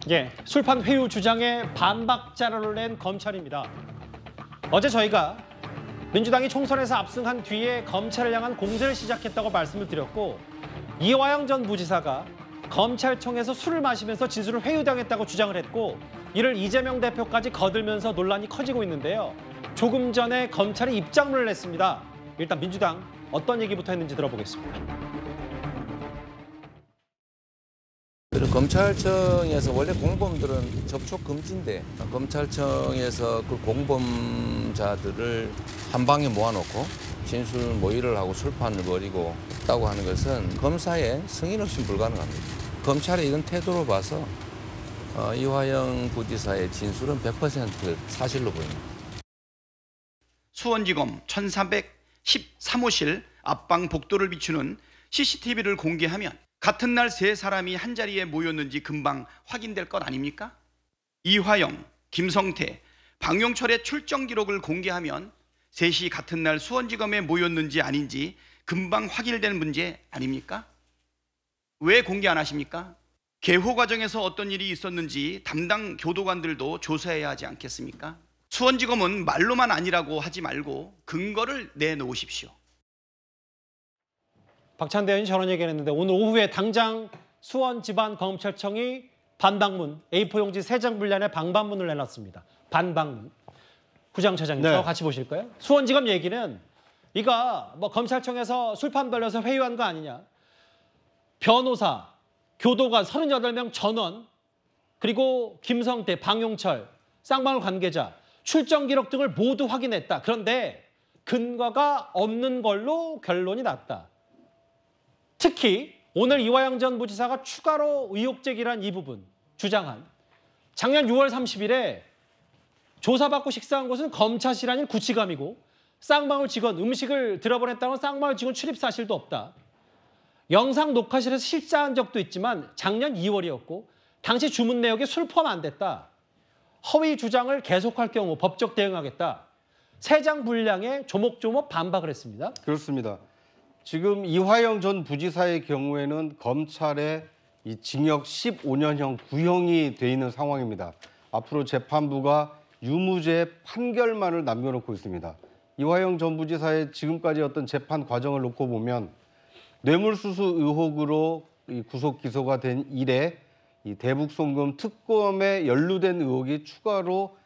예, 술판 회유 주장에 반박 자료를 낸 검찰입니다. 어제 저희가 민주당이 총선에서 압승한 뒤에 검찰을 향한 공세를 시작했다고 말씀을 드렸고, 이화영 전 부지사가 검찰청에서 술을 마시면서 진술을 회유당했다고 주장을 했고, 이를 이재명 대표까지 거들면서 논란이 커지고 있는데요. 조금 전에 검찰이 입장문을 냈습니다. 일단 민주당 어떤 얘기부터 했는지 들어보겠습니다. 검찰청에서 원래 공범들은 접촉 금지인데 검찰청에서 그 공범자들을 한 방에 모아놓고 진술 모의를 하고 술판을 벌이고 있다고 하는 것은 검사의 승인 없이는 불가능합니다. 검찰의 이런 태도로 봐서 이화영 부지사의 진술은 100% 사실로 보입니다. 수원지검 1313호실 앞방 복도를 비추는 CCTV를 공개하면 같은 날 세 사람이 한자리에 모였는지 금방 확인될 것 아닙니까? 이화영, 김성태, 박용철의 출정 기록을 공개하면 셋이 같은 날 수원지검에 모였는지 아닌지 금방 확인될 문제 아닙니까? 왜 공개 안 하십니까? 개호 과정에서 어떤 일이 있었는지 담당 교도관들도 조사해야 하지 않겠습니까? 수원지검은 말로만 아니라고 하지 말고 근거를 내놓으십시오. 박찬대 의원이 저런 얘기를 했는데, 오늘 오후에 당장 수원지방검찰청이 반박문, A4 용지 3장 분량의 방반문을 내놨습니다. 반박문. 부장차장님, 저 같이 보실까요? 수원지검 얘기는 이거 뭐 검찰청에서 술판 벌려서 회유한 거 아니냐. 변호사, 교도관 38명 전원, 그리고 김성태, 방용철, 쌍방울 관계자, 출정 기록 등을 모두 확인했다. 그런데 근거가 없는 걸로 결론이 났다. 특히 오늘 이화영 전 부지사가 추가로 의혹 제기한 이 부분, 주장한 작년 6월 30일에 조사받고 식사한 곳은 검찰이 아닌 구치감이고, 쌍방울 직원 음식을 들어보냈다는 쌍방울 직원 출입 사실도 없다. 영상 녹화실에서 실사한 적도 있지만 작년 2월이었고 당시 주문 내역에 술 포함 안 됐다. 허위 주장을 계속할 경우 법적 대응하겠다. 3장 분량에 조목조목 반박을 했습니다. 그렇습니다. 지금 이화영 전 부지사의 경우에는 검찰에 이 징역 15년형 구형이 돼 있는 상황입니다. 앞으로 재판부가 유무죄 판결만을 남겨놓고 있습니다. 이화영 전 부지사의 지금까지 어떤 재판 과정을 놓고 보면 뇌물수수 의혹으로 구속 기소가 된 이래 이 대북송금 특검에 연루된 의혹이 추가로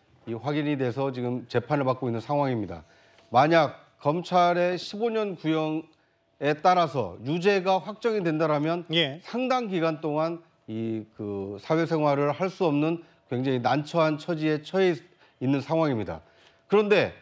확인이 돼서 지금 재판을 받고 있는 상황입니다. 만약 검찰의 15년 구형에 따라서 유죄가 확정이 된다라면 상당 기간 동안 그 사회생활을 할 수 없는 굉장히 난처한 처지에 처해 있는 상황입니다. 그런데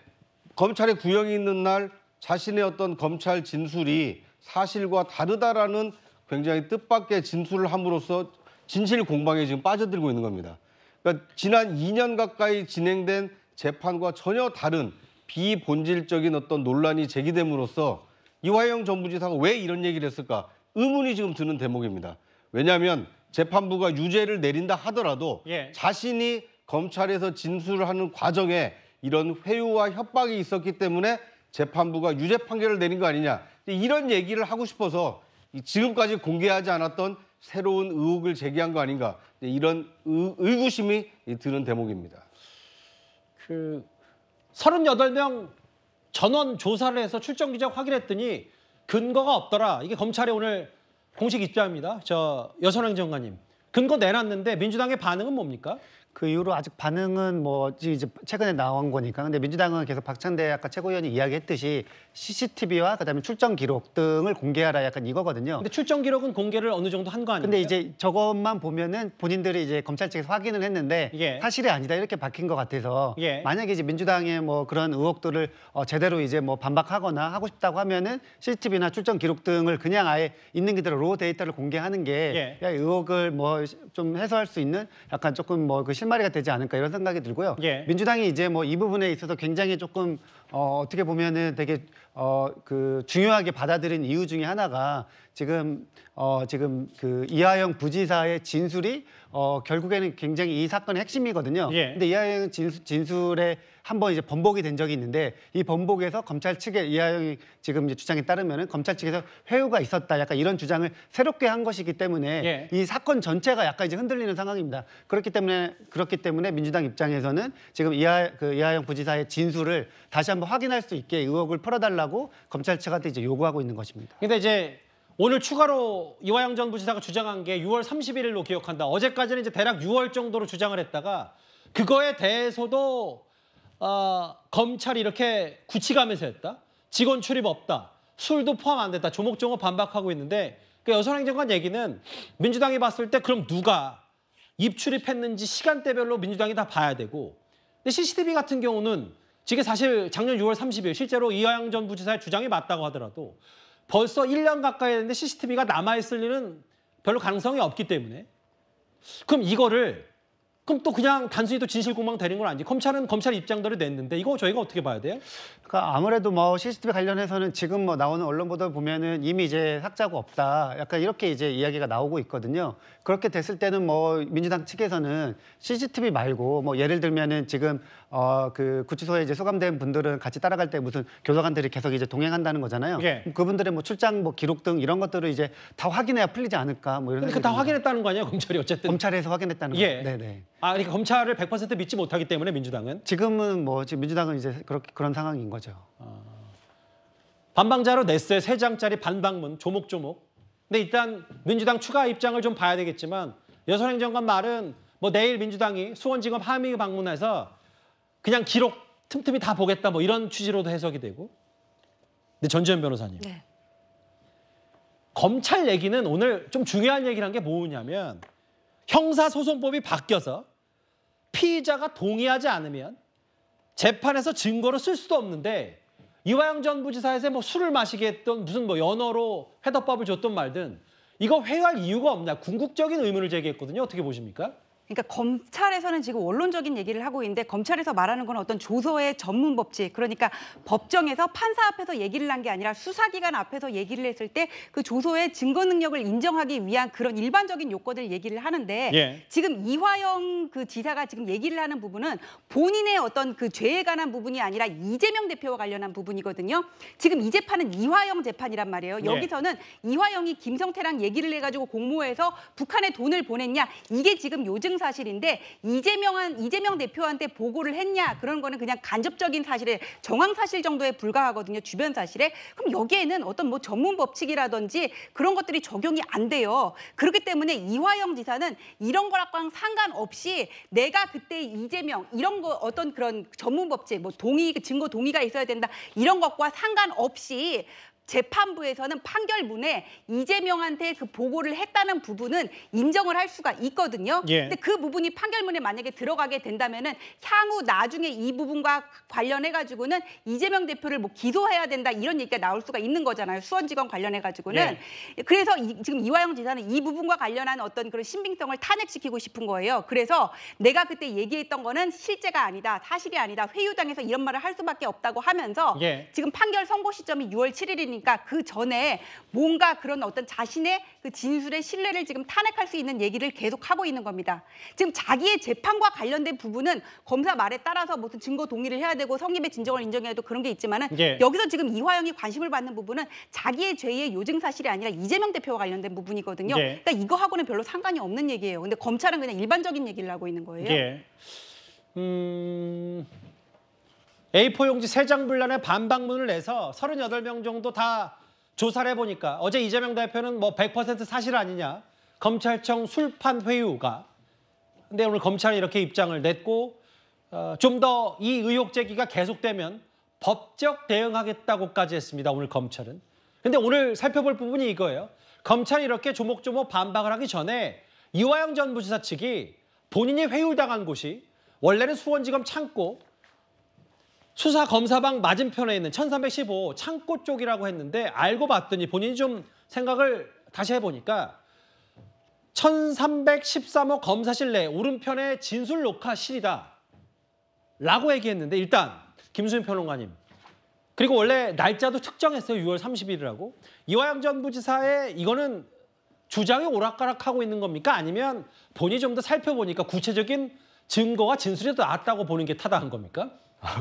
검찰의 구형이 있는 날 자신의 어떤 검찰 진술이 사실과 다르다라는 굉장히 뜻밖의 진술을 함으로써 진실 공방에 지금 빠져들고 있는 겁니다. 그러니까 지난 2년 가까이 진행된 재판과 전혀 다른 비본질적인 어떤 논란이 제기됨으로써 이화영 전 부지사가 왜 이런 얘기를 했을까 의문이 지금 드는 대목입니다. 왜냐하면 재판부가 유죄를 내린다 하더라도 자신이 검찰에서 진술을 하는 과정에 이런 회유와 협박이 있었기 때문에 재판부가 유죄 판결을 내린 거 아니냐, 이런 얘기를 하고 싶어서 지금까지 공개하지 않았던 새로운 의혹을 제기한 거 아닌가, 이런 의구심이 드는 대목입니다. 38명 전원 조사를 해서 출정 기록 확인했더니 근거가 없더라. 이게 검찰의 오늘 공식 입장입니다. 여선행 장관님, 근거 내놨는데 민주당의 반응은 뭡니까? 그 이후로 아직 반응은 뭐 이제 최근에 나온 거니까. 근데 민주당은 계속 박찬대 아까 최고위원이 이야기했듯이 CCTV와 그다음에 출정 기록 등을 공개하라, 약간 이거거든요. 근데 출정 기록은 공개를 어느 정도 한 거 아니에요? 근데 이제 저것만 보면은 본인들이 이제 검찰 측에서 확인을 했는데 사실이 아니다 이렇게 밝힌 것 같아서 만약에 이제 민주당의 뭐 그런 의혹들을 제대로 이제 뭐 반박하거나 하고 싶다고 하면은 CCTV나 출정 기록 등을 그냥 아예 있는 그대로 로 데이터를 공개하는 게 의혹을 뭐 좀 해소할 수 있는 약간 조금 뭐 그 실마리가 되지 않을까 이런 생각이 들고요. 민주당이 이제 뭐 이 부분에 있어서 굉장히 조금 어떻게 보면은 되게 그 중요하게 받아들인 이유 중에 하나가 지금 그 이화영 부지사의 진술이 결국에는 굉장히 이 사건의 핵심이거든요. 예. 근데 이화영 진술에 한번 이제 번복이 된 적이 있는데 이 번복에서 검찰 측의 이화영이 지금 이제 주장에 따르면은 검찰 측에서 회유가 있었다. 약간 이런 주장을 새롭게 한 것이기 때문에 예. 이 사건 전체가 약간 이제 흔들리는 상황입니다. 그렇기 때문에 민주당 입장에서는 지금 이화영 부지사의 진술을 다시 한번 확인할 수 있게 의혹을 풀어달라고 검찰 측한테 이제 요구하고 있는 것입니다. 근데 이제 오늘 추가로 이화영 전 부지사가 주장한 게 6월 31일로 기억한다. 어제까지는 이제 대략 6월 정도로 주장을 했다가 그거에 대해서도 검찰이 이렇게 구치가면서 했다. 직원 출입 없다. 술도 포함 안 됐다. 조목조목 반박하고 있는데 그 여성행정관 얘기는 민주당이 봤을 때 그럼 누가 입출입했는지 시간대별로 민주당이 다 봐야 되고 근데 CCTV 같은 경우는 지금 사실 작년 6월 30일 실제로 이화영 전 부지사의 주장이 맞다고 하더라도 벌써 1년 가까이 됐는데 CCTV가 남아있을 리는 별로 가능성이 없기 때문에 그럼 이거를 그럼 또 그냥 단순히 또 진실공방 되는 건 아니지. 검찰은 검찰 입장대로 냈는데 이거 저희가 어떻게 봐야 돼요? 그러니까 아무래도 뭐 CCTV 관련해서는 지금 뭐 나오는 언론 보도 보면은 이미 이제 삭제하고 없다. 약간 이렇게 이제 이야기가 나오고 있거든요. 그렇게 됐을 때는 뭐 민주당 측에서는 CCTV 말고 뭐 예를 들면은 지금 그 구치소에 이제 수감된 분들은 같이 따라갈 때 무슨 교도관들이 계속 이제 동행한다는 거잖아요. 예. 그분들의 뭐 출장 뭐 기록 등 이런 것들을 이제 다 확인해야 풀리지 않을까 뭐 이런. 근데 그 다 확인했다는 거 아니에요, 검찰이 어쨌든. 검찰에서 확인했다는 거. 예. 네네. 아, 그러니까 검찰을 100% 믿지 못하기 때문에 민주당은 지금은 뭐 지금 민주당은 이제 그런 상황인 거죠. 반방자로 냈어요. 3장짜리 반박문 조목조목. 근데 일단 민주당 추가 입장을 좀 봐야 되겠지만 여성행정관 말은 뭐 내일 민주당이 수원지검 함의 방문해서 그냥 기록 틈틈이 다 보겠다 뭐 이런 취지로도 해석이 되고. 근데 전지현 변호사님. 네. 검찰 얘기는 오늘 좀 중요한 얘기를 한 게 뭐냐면 형사소송법이 바뀌어서 피의자가 동의하지 않으면 재판에서 증거로 쓸 수도 없는데 이화영 전 부지사에서 뭐 술을 마시게 했던 무슨 뭐 연어로 회덮밥을 줬던 말든 이거 회유할 이유가 없냐 궁극적인 의문을 제기했거든요. 어떻게 보십니까? 그러니까 검찰에서는 지금 원론적인 얘기를 하고 있는데 검찰에서 말하는 건 어떤 조서의 전문 법칙, 그러니까 법정에서 판사 앞에서 얘기를 한 게 아니라 수사기관 앞에서 얘기를 했을 때 그 조서의 증거 능력을 인정하기 위한 그런 일반적인 요건을 얘기를 하는데 예. 지금 이화영 그 지사가 지금 얘기를 하는 부분은 본인의 어떤 그 죄에 관한 부분이 아니라 이재명 대표와 관련한 부분이거든요. 지금 이 재판은 이화영 재판이란 말이에요. 예. 여기서는 이화영이 김성태랑 얘기를 해가지고 공모해서 북한에 돈을 보냈냐 이게 지금 요증 사실인데 이재명 대표한테 보고를 했냐 그런 거는 그냥 간접적인 사실에 정황 사실 정도에 불과하거든요. 주변 사실에. 그럼 여기에는 어떤 뭐 전문 법칙이라든지 그런 것들이 적용이 안 돼요. 그렇기 때문에 이화영 지사는 이런 거랑 상관없이 내가 그때 이재명 이런 거 어떤 그런 전문 법칙 뭐 증거 동의가 있어야 된다 이런 것과 상관없이 재판부에서는 판결문에 이재명한테 그 보고를 했다는 부분은 인정을 할 수가 있거든요. 예. 근데 그 부분이 판결문에 만약에 들어가게 된다면은 향후 나중에 이 부분과 관련해 가지고는 이재명 대표를 뭐 기소해야 된다 이런 얘기가 나올 수가 있는 거잖아요. 수원지검 관련해 가지고는. 그래서 지금 이화영 지사는 이 부분과 관련한 어떤 그런 신빙성을 탄핵시키고 싶은 거예요. 그래서 내가 그때 얘기했던 거는 실제가 아니다, 사실이 아니다, 회유당해서 이런 말을 할 수밖에 없다고 하면서 지금 판결 선고 시점이 6월 7일이니까 그 전에 뭔가 그런 어떤 자신의 그 진술의 신뢰를 지금 탄핵할 수 있는 얘기를 계속 하고 있는 겁니다. 지금 자기의 재판과 관련된 부분은 검사 말에 따라서 무슨 증거 동의를 해야 되고 성립의 진정을 인정해야 되고 그런 게 있지만은 여기서 지금 이화영이 관심을 받는 부분은 자기의 죄의 요증 사실이 아니라 이재명 대표와 관련된 부분이거든요. 그러니까 이거하고는 별로 상관이 없는 얘기예요. 근데 검찰은 그냥 일반적인 얘기를 하고 있는 거예요. A4 용지 3장 분란에 반박문을 내서 38명 정도 다 조사를 해보니까 어제 이재명 대표는 뭐 100% 사실 아니냐. 검찰청 술판 회유가. 근데 오늘 검찰이 이렇게 입장을 냈고 좀 더 이 의혹 제기가 계속되면 법적 대응하겠다고까지 했습니다. 오늘 검찰은. 근데 오늘 살펴볼 부분이 이거예요. 검찰이 이렇게 조목조목 반박을 하기 전에 이화영 전 부지사 측이 본인이 회유당한 곳이 원래는 수원지검 창고 수사 검사방 맞은편에 있는 1315 창고 쪽이라고 했는데 알고 봤더니 본인이 좀 생각을 다시 해보니까 1313호 검사실 내 오른편에 진술 녹화실이다 라고 얘기했는데 일단 김수민 평론가님 그리고 원래 날짜도 특정했어요. 6월 30일이라고. 이화영 전 부지사의 이거는 주장이 오락가락하고 있는 겁니까? 아니면 본인이 좀 더 살펴보니까 구체적인 증거와 진술이 더 낫다고 보는 게 타당한 겁니까?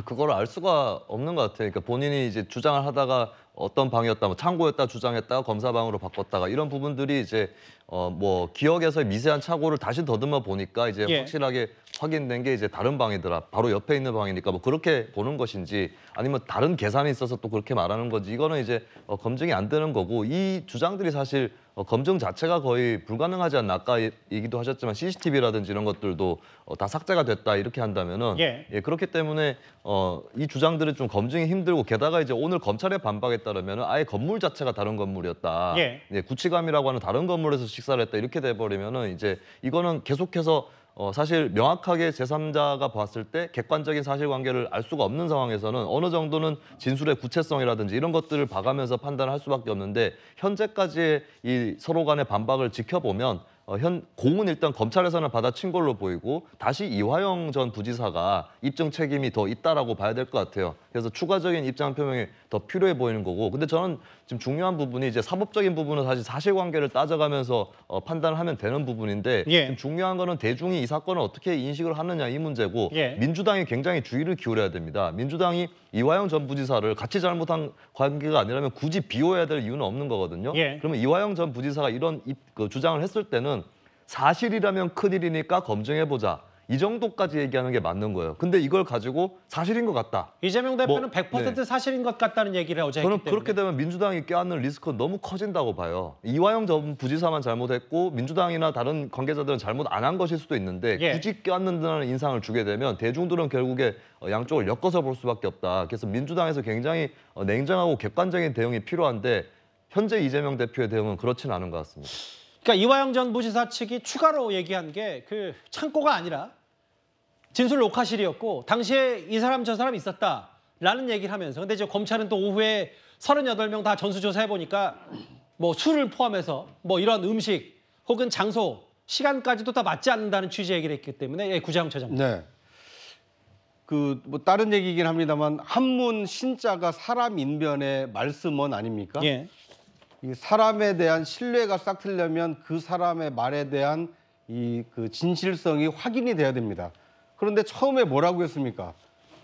그걸 알 수가 없는 것 같아요. 그러니까 본인이 이제 주장을 하다가 어떤 방이었다, 뭐 창고였다 주장했다가 검사방으로 바꿨다가 이런 부분들이 이제 뭐 기억에서의 미세한 착오를 다시 더듬어 보니까 이제 확실하게 확인된 게 이제 다른 방이더라. 바로 옆에 있는 방이니까 뭐 그렇게 보는 것인지 아니면 다른 계산이 있어서 또 그렇게 말하는 건지 이거는 이제 검증이 안 되는 거고 이 주장들이 사실 검증 자체가 거의 불가능하지 않나 아까 얘기도 하셨지만 CCTV라든지 이런 것들도 다 삭제가 됐다 이렇게 한다면은 그렇기 때문에 이 주장들은 좀 검증이 힘들고 게다가 이제 오늘 검찰의 반박에 따르면은 아예 건물 자체가 다른 건물이었다. 구치감이라고 하는 다른 건물에서 식사를 했다 이렇게 돼버리면은 이제 이거는 계속해서 사실 명확하게 제3자가 봤을 때 객관적인 사실관계를 알 수가 없는 상황에서는 어느 정도는 진술의 구체성이라든지 이런 것들을 봐가면서 판단을 할 수밖에 없는데 현재까지의 이 서로 간의 반박을 지켜보면 공은 일단 검찰에서는 받아친 걸로 보이고 다시 이화영 전 부지사가 입증 책임이 더 있다라고 봐야 될 것 같아요. 그래서 추가적인 입장 표명이 더 필요해 보이는 거고 근데 저는 지금 중요한 부분이 이제 사법적인 부분은 사실 사실관계를 따져가면서 판단을 하면 되는 부분인데 지금 중요한 거는 대중이 이 사건을 어떻게 인식을 하느냐 이 문제고 민주당이 굉장히 주의를 기울여야 됩니다. 민주당이 이화영 전 부지사를 같이 잘못한 관계가 아니라면 굳이 비호해야 될 이유는 없는 거거든요. 그러면 이화영 전 부지사가 이런 주장을 했을 때는 사실이라면 큰일이니까 검증해보자. 이 정도까지 얘기하는 게 맞는 거예요. 근데 이걸 가지고 사실인 것 같다. 이재명 대표는 100% 사실인 것 같다는 얘기를 어제 했기 때문에. 저는 그렇게 되면 민주당이 껴안는 리스크가 너무 커진다고 봐요. 이화영 전 부지사만 잘못했고 민주당이나 다른 관계자들은 잘못 안 한 것일 수도 있는데 굳이 껴안는다는 인상을 주게 되면 대중들은 결국에 양쪽을 엮어서 볼 수밖에 없다. 그래서 민주당에서 굉장히 냉정하고 객관적인 대응이 필요한데 현재 이재명 대표의 대응은 그렇지는 않은 것 같습니다. 그러니까 이화영 전 부지사 측이 추가로 얘기한 게 그 창고가 아니라 진술 녹화실이었고 당시에 이 사람 저 사람 있었다라는 얘기를 하면서 근데 이제 검찰은 또 오후에 38명 다 전수조사 해보니까 뭐 술을 포함해서 뭐 이런 음식 혹은 장소 시간까지도 다 맞지 않는다는 취지의 얘기를 했기 때문에 구자영 차장님. 네. 그 뭐 다른 얘기긴 합니다만 한문 신자가 사람 인변의 말씀은 아닙니까? 이 사람에 대한 신뢰가 싹 트려면 그 사람의 말에 대한 이 그 진실성이 확인이 돼야 됩니다. 그런데 처음에 뭐라고 했습니까?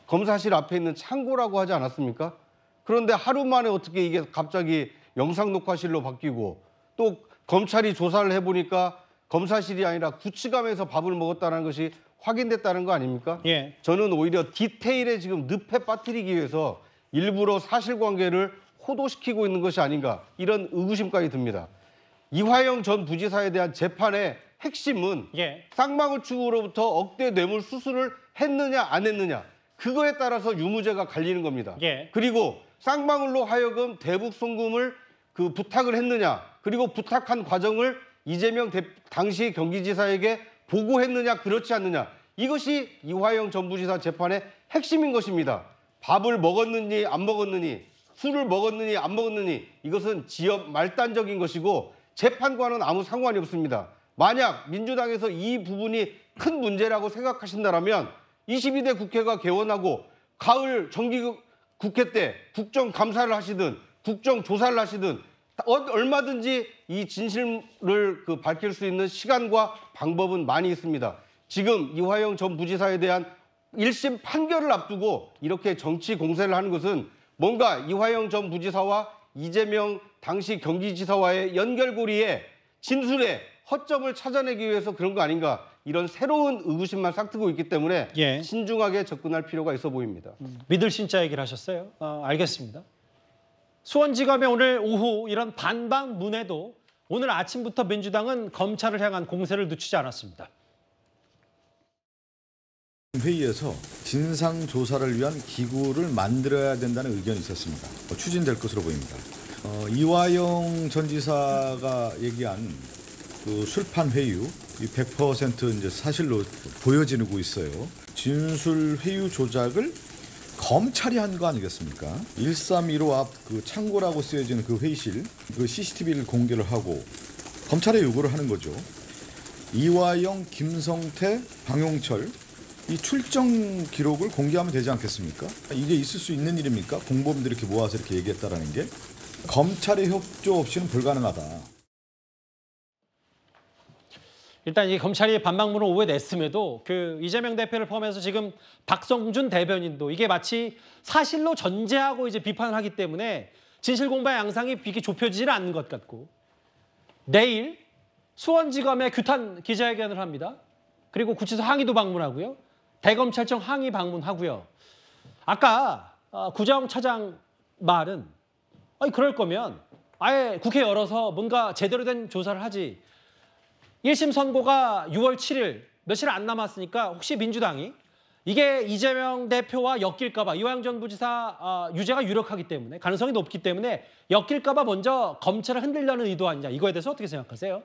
검사실 앞에 있는 창고라고 하지 않았습니까? 그런데 하루 만에 어떻게 이게 갑자기 영상 녹화실로 바뀌고 또 검찰이 조사를 해보니까 검사실이 아니라 구치감에서 밥을 먹었다는 것이 확인됐다는 거 아닙니까? 저는 오히려 디테일에 지금 늪에 빠뜨리기 위해서 일부러 사실관계를 호도시키고 있는 것이 아닌가 이런 의구심까지 듭니다. 이화영 전 부지사에 대한 재판의 핵심은 쌍방울 측으로부터 억대 뇌물 수수를 했느냐 안 했느냐 그거에 따라서 유무죄가 갈리는 겁니다. 그리고 쌍방울로 하여금 대북 송금을 그 부탁을 했느냐 그리고 부탁한 과정을 이재명 당시 경기지사에게 보고했느냐 그렇지 않느냐 이것이 이화영 전 부지사 재판의 핵심인 것입니다. 밥을 먹었느니 안 먹었느니 술을 먹었느니 안 먹었느니 이것은 지역 말단적인 것이고 재판과는 아무 상관이 없습니다. 만약 민주당에서 이 부분이 큰 문제라고 생각하신다면 22대 국회가 개원하고 가을 정기국회 때 국정감사를 하시든 국정조사를 하시든 얼마든지 이 진실을 밝힐 수 있는 시간과 방법은 많이 있습니다. 지금 이화영 전 부지사에 대한 1심 판결을 앞두고 이렇게 정치 공세를 하는 것은 뭔가 이화영 전 부지사와 이재명 당시 경기지사와의 연결고리에 진술에 허점을 찾아내기 위해서 그런 거 아닌가 이런 새로운 의구심만 싹트고 있기 때문에 신중하게 접근할 필요가 있어 보입니다. 믿을 신자 얘기를 하셨어요? 알겠습니다. 수원지검의 오늘 오후 이런 반박문에도 오늘 아침부터 민주당은 검찰을 향한 공세를 늦추지 않았습니다. 회의에서 진상조사를 위한 기구를 만들어야 된다는 의견이 있었습니다. 추진될 것으로 보입니다. 이화영 전 지사가 얘기한 그 술판 회유, 100% 이제 사실로 보여지고 있어요. 진술 회유 조작을 검찰이 한 거 아니겠습니까? 1315 앞 그 창고라고 쓰여지는 그 회의실, 그 CCTV를 공개를 하고 검찰에 요구를 하는 거죠. 이화영, 김성태, 방용철 이 출정 기록을 공개하면 되지 않겠습니까? 이게 있을 수 있는 일입니까? 공범들이 이렇게 모아서 이렇게 얘기했다라는 게 검찰의 협조 없이는 불가능하다. 일단 이 검찰이 반박문을 오후에 냈음에도 그 이재명 대표를 포함해서 지금 박성준 대변인도 이게 마치 사실로 전제하고 이제 비판을 하기 때문에 진실 공방의 양상이 이렇게 좁혀지지는 않는 것 같고 내일 수원지검에 규탄 기자회견을 합니다. 그리고 구치소 항의도 방문하고요. 대검찰청 항의 방문하고요. 아까 구자영 차장 말은 아니 그럴 거면 아예 국회 열어서 뭔가 제대로 된 조사를 하지. 1심 선고가 6월 7일 며칠 안 남았으니까 혹시 민주당이 이게 이재명 대표와 엮일까 봐 이화영 전 부지사 유죄가 유력하기 때문에 가능성이 높기 때문에 엮일까 봐 먼저 검찰을 흔들려는 의도 아니냐. 이거에 대해서 어떻게 생각하세요?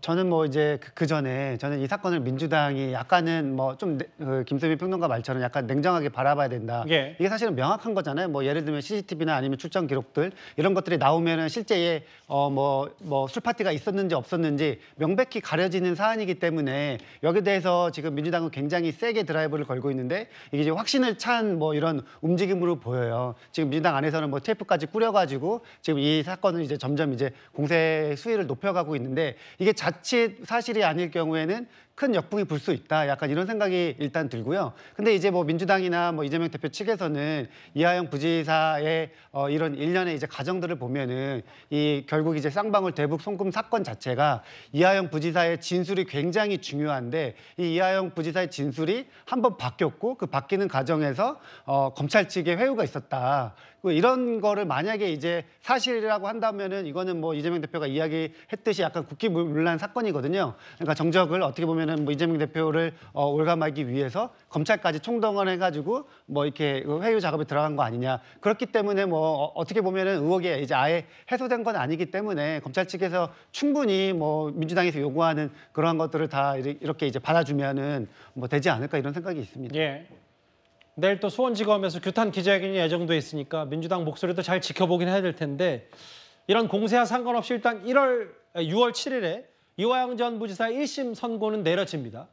저는 뭐 이제 그 전에 저는 이 사건을 민주당이 약간은 뭐 좀 김수미 평론가 말처럼 약간 냉정하게 바라봐야 된다. 예. 이게 사실은 명확한 거잖아요. 뭐 예를 들면 CCTV나 아니면 출정 기록들 이런 것들이 나오면은 실제에 뭐 술 파티가 있었는지 없었는지 명백히 가려지는 사안이기 때문에 여기에 대해서 지금 민주당은 굉장히 세게 드라이브를 걸고 있는데 이게 이제 확신을 찬 뭐 이런 움직임으로 보여요. 지금 민주당 안에서는 뭐 TF까지 꾸려가지고 지금 이 사건을 이제 점점 이제 공세 수위를 높여가고 있는데 이게 자칫 사실이 아닐 경우에는 큰 역풍이 불 수 있다. 약간 이런 생각이 일단 들고요. 근데 이제 뭐 민주당이나 뭐 이재명 대표 측에서는 이화영 부지사의 이런 일련의 이제 가정들을 보면은 이 결국 이제 쌍방울 대북 송금 사건 자체가 이화영 부지사의 진술이 굉장히 중요한데 이 이화영 부지사의 진술이 한번 바뀌었고 그 바뀌는 과정에서 검찰 측의 회유가 있었다. 이런 거를 만약에 이제 사실이라고 한다면은 이거는 뭐 이재명 대표가 이야기했듯이 약간 국기문란 사건이거든요. 그러니까 정적을 어떻게 보면은 뭐 이재명 대표를 올감하기 위해서 검찰까지 총동원해가지고 뭐 이렇게 회유 작업에 들어간 거 아니냐. 그렇기 때문에 뭐 어떻게 보면은 의혹이 이제 아예 해소된 건 아니기 때문에 검찰 측에서 충분히 뭐 민주당에서 요구하는 그러한 것들을 다 이렇게 이제 받아주면은 뭐 되지 않을까 이런 생각이 있습니다. 예. 내일 또 수원지검에서 규탄 기자회견이 예정돼 있으니까 민주당 목소리도 잘 지켜보긴 해야 될 텐데 이런 공세와 상관없이 일단 6월 7일에 이화영 전 부지사의 1심 선고는 내려집니다.